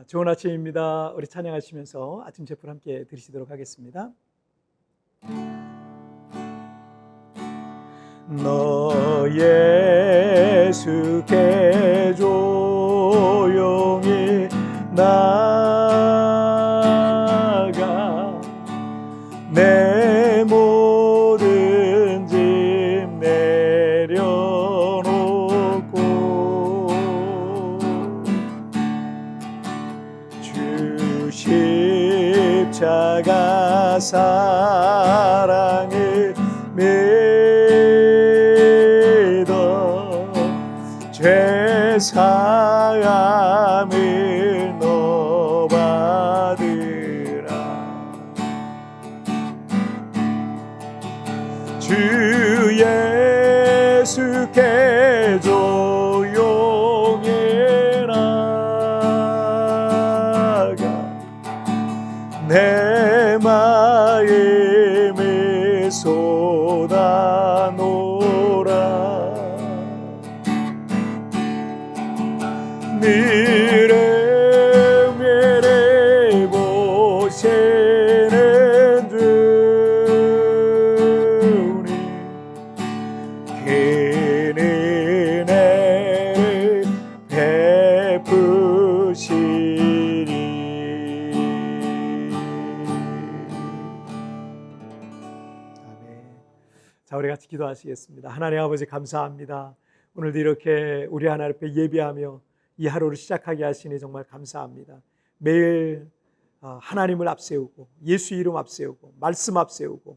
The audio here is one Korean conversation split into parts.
좋은 아침입니다. 우리 찬양하시면서 아침 제풀 함께 드리시도록 하겠습니다. 너 예수께 조용히 나가 내 모든 짐 내려놓고 주 십자가 사랑을 믿어 죄 사함을 너 받으라. 주 예수께 조용히 나가 내 마음을 쏟아놓으라. 이름을 보시는 주님 큰 은혜를 베푸시리. 아멘. 자, 우리 같이 기도하시겠습니다. 하나님 아버지, 감사합니다. 오늘도 이렇게 우리 하나님 앞에 예배하며 이 하루를 시작하게 하시니 정말 감사합니다. 매일 하나님을 앞세우고 예수 이름 앞세우고 말씀 앞세우고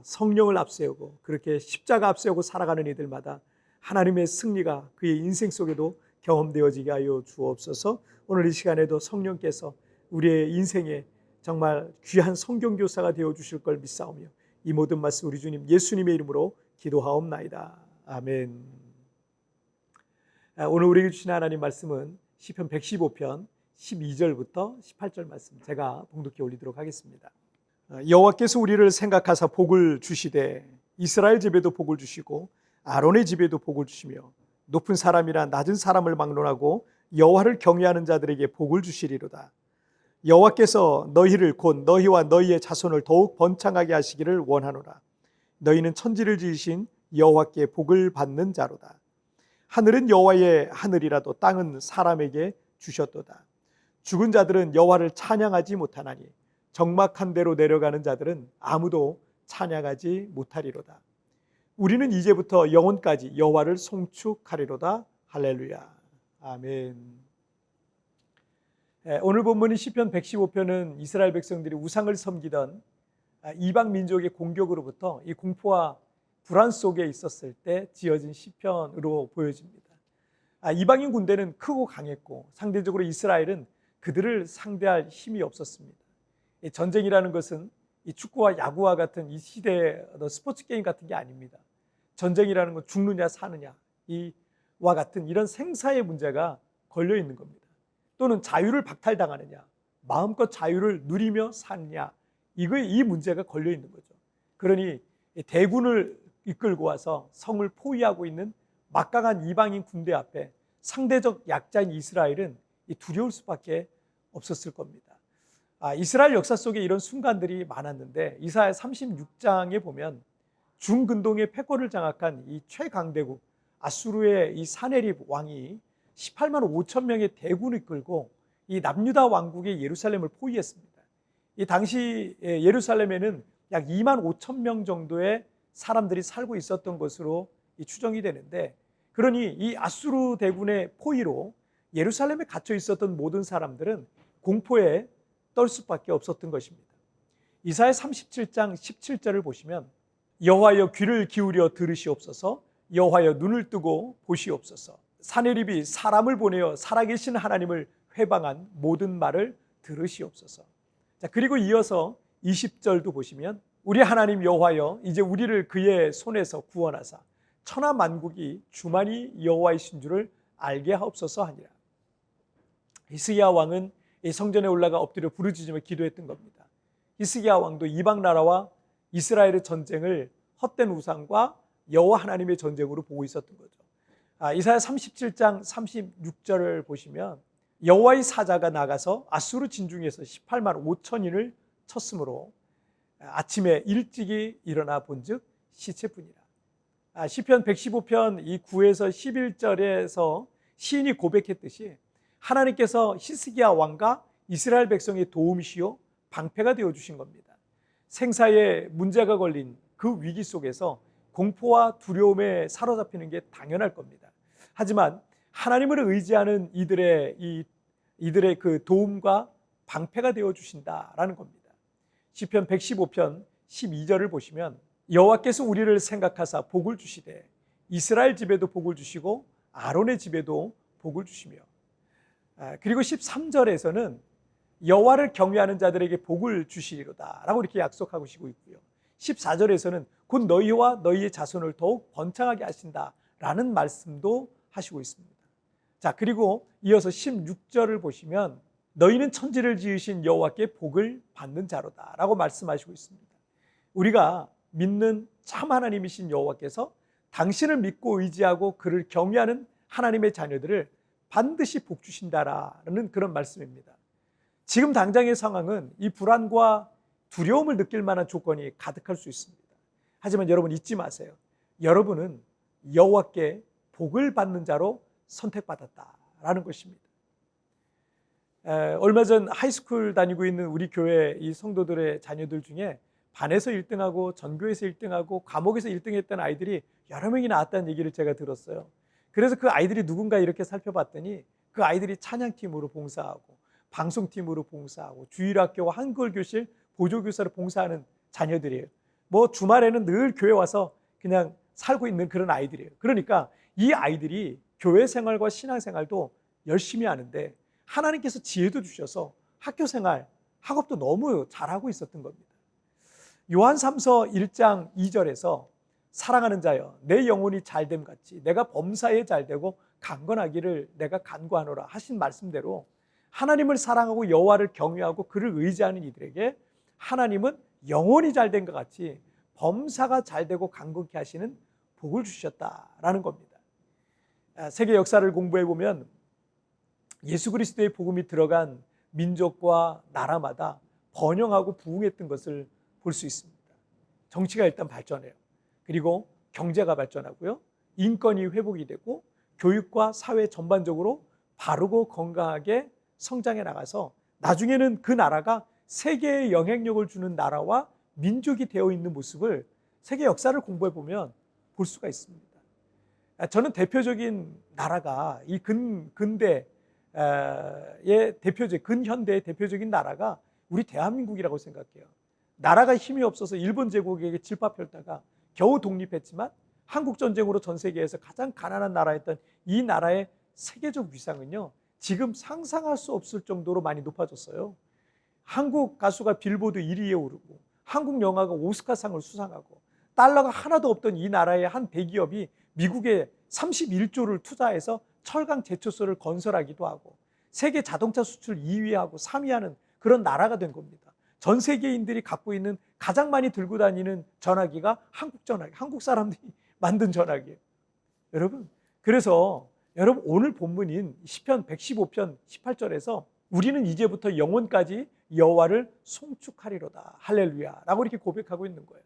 성령을 앞세우고 그렇게 십자가 앞세우고 살아가는 이들마다 하나님의 승리가 그의 인생 속에도 경험되어지게 하여 주옵소서. 오늘 이 시간에도 성령께서 우리의 인생에 정말 귀한 성경교사가 되어주실 걸 믿사오며 이 모든 말씀 우리 주님 예수님의 이름으로 기도하옵나이다. 아멘. 오늘 우리에게 주신 하나님 말씀은 시편 115편 12절부터 18절 말씀 제가 봉독해 올리도록 하겠습니다. 여호와께서 우리를 생각하사 복을 주시되 이스라엘 집에도 복을 주시고 아론의 집에도 복을 주시며 높은 사람이나 낮은 사람을 막론하고 여호와를 경외하는 자들에게 복을 주시리로다. 여호와께서 너희를 곧 너희와 너희의 자손을 더욱 번창하게 하시기를 원하노라. 너희는 천지를 지으신 여호와께 복을 받는 자로다. 하늘은 여호와의 하늘이라도 땅은 사람에게 주셨도다. 죽은 자들은 여호와를 찬양하지 못하나니 적막한 데로 내려가는 자들은 아무도 찬양하지 못하리로다. 우리는 이제부터 영원까지 여호와를 송축하리로다. 할렐루야. 아멘. 오늘 본문인 시편 115편은 이스라엘 백성들이 우상을 섬기던 이방 민족의 공격으로부터 이 공포와 불안 속에 있었을 때 지어진 시편으로 보여집니다. 이방인 군대는 크고 강했고 상대적으로 이스라엘은 그들을 상대할 힘이 없었습니다. 전쟁이라는 것은 이 축구와 야구와 같은 이 시대의 스포츠 게임 같은 게 아닙니다. 전쟁이라는 건 죽느냐 사느냐 이와 같은 이런 생사의 문제가 걸려 있는 겁니다. 또는 자유를 박탈당하느냐 마음껏 자유를 누리며 사느냐 이 문제가 걸려 있는 거죠. 그러니 대군을 이끌고 와서 성을 포위하고 있는 막강한 이방인 군대 앞에 상대적 약자인 이스라엘은 두려울 수밖에 없었을 겁니다. 이스라엘 역사 속에 이런 순간들이 많았는데 이사야 36장에 보면 중근동의 패권을 장악한 이 최강대국 아수르의 이 사네립 왕이 18만 5천 명의 대군을 이끌고 이 남유다 왕국의 예루살렘을 포위했습니다. 이 당시 예루살렘에는 약 2만 5천 명 정도의 사람들이 살고 있었던 것으로 추정이 되는데, 그러니 이 아수르 대군의 포위로 예루살렘에 갇혀 있었던 모든 사람들은 공포에 떨 수밖에 없었던 것입니다. 이사야 37장 17절을 보시면 여호와여 귀를 기울여 들으시옵소서, 여호와여 눈을 뜨고 보시옵소서. 사네립이 사람을 보내어 살아계신 하나님을 회방한 모든 말을 들으시옵소서. 자, 그리고 이어서 20절도 보시면 우리 하나님 여호와여 이제 우리를 그의 손에서 구원하사 천하 만국이 주만이 여호와이신 줄을 알게 하옵소서 하니라. 히스기야 왕은 이 성전에 올라가 엎드려 부르짖으며 기도했던 겁니다. 히스기야 왕도 이방 나라와 이스라엘의 전쟁을 헛된 우상과 여호와 하나님의 전쟁으로 보고 있었던 거죠. 이사야 37장 36절을 보시면 여호와의 사자가 나가서 아수르 진중에서 18만 5천인을 쳤으므로 아침에 일찍이 일어나 본즉 시체뿐이라. 시편 115편 이 9에서 11절에서 시인이 고백했듯이 하나님께서 히스기야 왕과 이스라엘 백성의 도움이시요 방패가 되어 주신 겁니다. 생사에 문제가 걸린 그 위기 속에서 공포와 두려움에 사로잡히는 게 당연할 겁니다. 하지만 하나님을 의지하는 이들의 그 도움과 방패가 되어 주신다라는 겁니다. 시편 115편 12절을 보시면 여호와께서 우리를 생각하사 복을 주시되 이스라엘 집에도 복을 주시고 아론의 집에도 복을 주시며, 그리고 13절에서는 여호와를 경외하는 자들에게 복을 주시리로다 라고 이렇게 약속하고 있고요. 14절에서는 곧 너희와 너희의 자손을 더욱 번창하게 하신다라는 말씀도 하시고 있습니다. 자, 그리고 이어서 16절을 보시면 너희는 천지를 지으신 여호와께 복을 받는 자로다 라고 말씀하시고 있습니다. 우리가 믿는 참 하나님이신 여호와께서 당신을 믿고 의지하고 그를 경외하는 하나님의 자녀들을 반드시 복 주신다라는 그런 말씀입니다. 지금 당장의 상황은 이 불안과 두려움을 느낄 만한 조건이 가득할 수 있습니다. 하지만 여러분 잊지 마세요. 여러분은 여호와께 복을 받는 자로 선택받았다라는 것입니다. 얼마 전 하이스쿨 다니고 있는 우리 교회 이 성도들의 자녀들 중에 반에서 1등하고 전교에서 1등하고 과목에서 1등했던 아이들이 여러 명이 나왔다는 얘기를 제가 들었어요. 그래서 그 아이들이 누군가 이렇게 살펴봤더니 그 아이들이 찬양팀으로 봉사하고 방송팀으로 봉사하고 주일학교와 한글교실 보조교사로 봉사하는 자녀들이에요. 뭐 주말에는 늘 교회 와서 그냥 살고 있는 그런 아이들이에요. 그러니까 이 아이들이 교회 생활과 신앙 생활도 열심히 하는데 하나님께서 지혜도 주셔서 학교 생활, 학업도 너무 잘하고 있었던 겁니다. 요한 3서 1장 2절에서 사랑하는 자여 내 영혼이 잘됨 같이 내가 범사에 잘되고 강건하기를 내가 간구하노라 하신 말씀대로 하나님을 사랑하고 여호와를 경외하고 그를 의지하는 이들에게 하나님은 영혼이 잘된 것 같이 범사가 잘되고 강건케 하시는 복을 주셨다라는 겁니다. 세계 역사를 공부해 보면 예수 그리스도의 복음이 들어간 민족과 나라마다 번영하고 부흥했던 것을 볼 수 있습니다. 정치가 일단 발전해요. 그리고 경제가 발전하고요. 인권이 회복이 되고 교육과 사회 전반적으로 바르고 건강하게 성장해 나가서 나중에는 그 나라가 세계에 영향력을 주는 나라와 민족이 되어 있는 모습을 세계 역사를 공부해 보면 볼 수가 있습니다. 저는 대표적인 나라가 이 근대의 근현대의 대표적인 나라가 우리 대한민국이라고 생각해요. 나라가 힘이 없어서 일본 제국에게 질파펼다가 겨우 독립했지만 한국전쟁으로 전 세계에서 가장 가난한 나라였던 이 나라의 세계적 위상은요, 지금 상상할 수 없을 정도로 많이 높아졌어요. 한국 가수가 빌보드 1위에 오르고 한국 영화가 오스카상을 수상하고 달러가 하나도 없던 이 나라의 한 대기업이 미국에 31조를 투자해서 철강 제초소를 건설하기도 하고 세계 자동차 수출 2위하고 3위하는 그런 나라가 된 겁니다. 전 세계인들이 갖고 있는 가장 많이 들고 다니는 전화기가 한국 전화기, 한국 사람들이 만든 전화기예요. 여러분, 그래서 여러분 오늘 본문인 시편 115편 18절에서 우리는 이제부터 영원까지 여호와를 송축하리로다 할렐루야 라고 이렇게 고백하고 있는 거예요.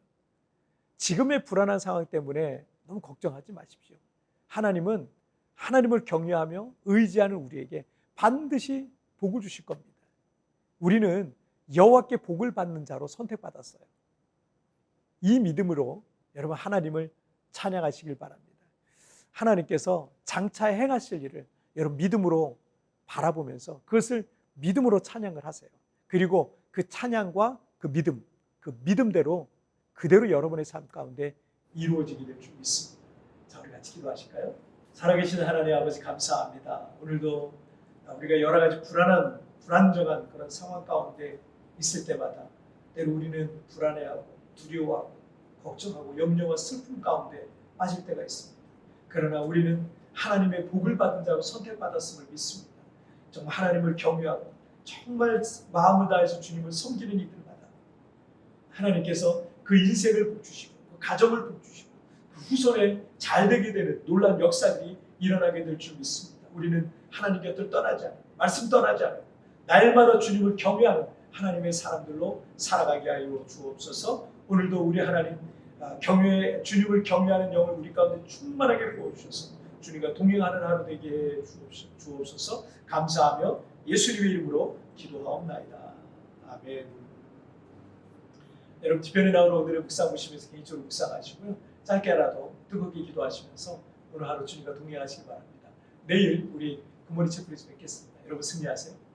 지금의 불안한 상황 때문에 너무 걱정하지 마십시오. 하나님은 하나님을 경외하며 의지하는 우리에게 반드시 복을 주실 겁니다. 우리는 여호와께 복을 받는 자로 선택받았어요. 이 믿음으로 여러분 하나님을 찬양하시길 바랍니다. 하나님께서 장차 행하실 일을 여러분 믿음으로 바라보면서 그것을 믿음으로 찬양을 하세요. 그리고 그 찬양과 그 믿음대로 그대로 여러분의 삶 가운데 이루어지게 될 줄 믿습니다. 자, 우리 같이 기도하실까요? 살아계신 하나님 아버지 감사합니다. 오늘도 우리가 여러 가지 불안정한 그런 상황 가운데 있을 때마다 때로 우리는 불안해하고 두려워하고 걱정하고 염려와 슬픔 가운데 빠질 때가 있습니다. 그러나 우리는 하나님의 복을 받은 자로 선택받았음을 믿습니다. 정말 하나님을 경외하고 정말 마음을 다해서 주님을 섬기는 이들마다 하나님께서 그 인생을 복주시고 그 가정을 복주시고 그 후손에 잘되게 되는 놀라운 역사들이 일어나게 될 줄 믿습니다. 우리는 하나님 곁을 떠나지 않고 말씀 떠나지 않고 날마다 주님을 경외하는 하나님의 사람들로 살아가게 하여 주옵소서. 오늘도 우리 하나님 주님을 경외하는 영을 우리 가운데 충만하게 부어주셔서 주님과 동행하는 하루 되게 해 주옵소서. 감사하며 예수님의 이름으로 기도하옵나이다. 아멘. 여러분 뒤편에 나오는 오늘의 묵상 보시면서 개인적으로 묵상하시고요. 짧게라도 뜨겁게 기도하시면서 오늘 하루 주님과 동행하시기 바랍니다. 내일 우리 굿모닝 채플에서 뵙겠습니다. 여러분 승리하세요.